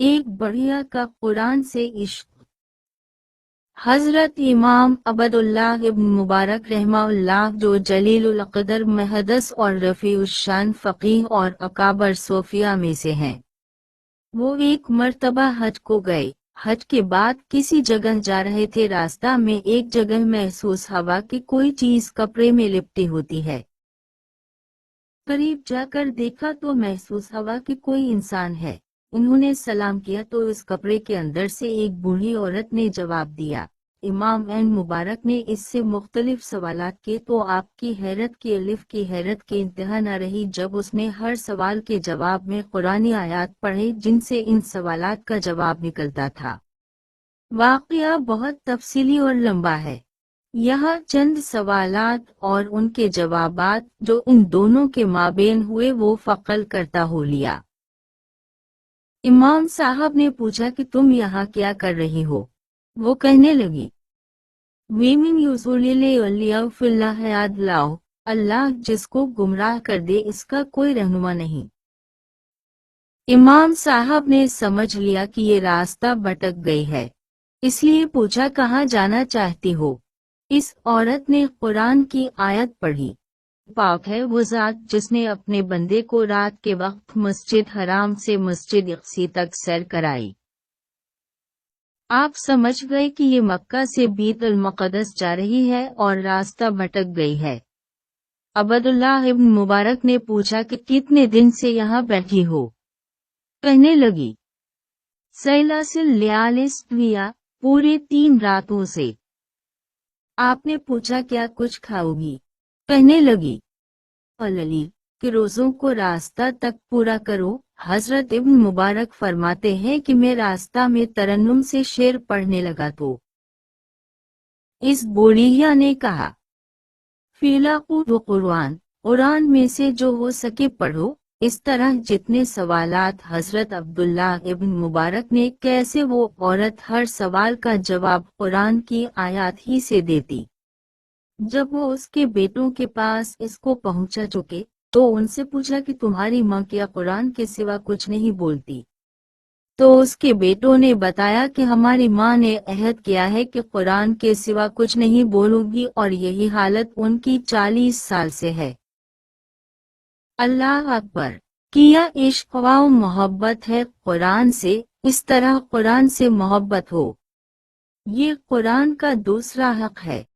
ایک بڑھیا کا قرآن سے عشق۔ حضرت امام عبداللہ ابن مبارک رحمہ اللہ، جو جلیل القدر محدث اور رفیع الشان فقیہ اور اکابر صوفیہ میں سے ہیں، وہ ایک مرتبہ حج کو گئے۔ حج کے بعد کسی جگہ جا رہے تھے، راستہ میں ایک جگہ محسوس ہوا کہ کوئی چیز کپڑے میں لپٹی ہوتی ہے۔ قریب جا کر دیکھا تو محسوس ہوا کہ کوئی انسان ہے۔ انہوں نے سلام کیا تو اس کپڑے کے اندر سے ایک بوڑھی عورت نے جواب دیا۔ امام ابن مبارک نے اس سے مختلف سوالات کیے تو آپ کی حیرت کی الف کی حیرت کی انتہا نہ رہی جب اس نے ہر سوال کے جواب میں قرآنی آیات پڑھے جن سے ان سوالات کا جواب نکلتا تھا۔ واقعہ بہت تفصیلی اور لمبا ہے۔ یہاں چند سوالات اور ان کے جوابات جو ان دونوں کے مابین ہوئے وہ فقل کرتا ہو لیا۔ امام صاحب نے پوچھا کہ تم یہاں کیا کر رہی ہو؟ وہ کہنے لگی، ویمن اللہ جس کو گمراہ کر دے اس کا کوئی رہنما نہیں۔ امام صاحب نے سمجھ لیا کہ یہ راستہ بھٹک گئی ہے، اس لیے پوچھا کہاں جانا چاہتی ہو؟ اس عورت نے قرآن کی آیت پڑھی، پاک ہے وہ ذات جس نے اپنے بندے کو رات کے وقت مسجد حرام سے مسجد اقصی تک سیر کرائی۔ آپ سمجھ گئے کہ یہ مکہ سے بیت المقدس جا رہی ہے اور راستہ بھٹک گئی ہے۔ عبداللہ ابن مبارک نے پوچھا کہ کتنے دن سے یہاں بیٹھی ہو؟ کہنے لگی، سیلاسل لیالسویا، پورے 3 راتوں سے۔ آپ نے پوچھا کیا کچھ کھاؤ گی؟ کہنے لگی، علی کہ روزوں کو راستہ تک پورا کرو۔ حضرت ابن مبارک فرماتے ہیں کہ میں راستہ میں ترنم سے شعر پڑھنے لگا تو اس بوڑھیا نے کہا، فیلاقو قرآن میں سے جو ہو سکے پڑھو۔ اس طرح جتنے سوالات حضرت عبداللہ ابن مبارک نے کیسے وہ عورت ہر سوال کا جواب قرآن کی آیات ہی سے دیتی۔ جب وہ اس کے بیٹوں کے پاس اس کو پہنچا چکے تو ان سے پوچھا کہ تمہاری ماں کیا قرآن کے سوا کچھ نہیں بولتی؟ تو اس کے بیٹوں نے بتایا کہ ہماری ماں نے عہد کیا ہے کہ قرآن کے سوا کچھ نہیں بولوں گی، اور یہی حالت ان کی 40 سال سے ہے۔ اللہ اکبر! کیا عشق و محبت ہے قرآن سے، اس طرح قرآن سے محبت ہو۔ یہ قرآن کا دوسرا حق ہے۔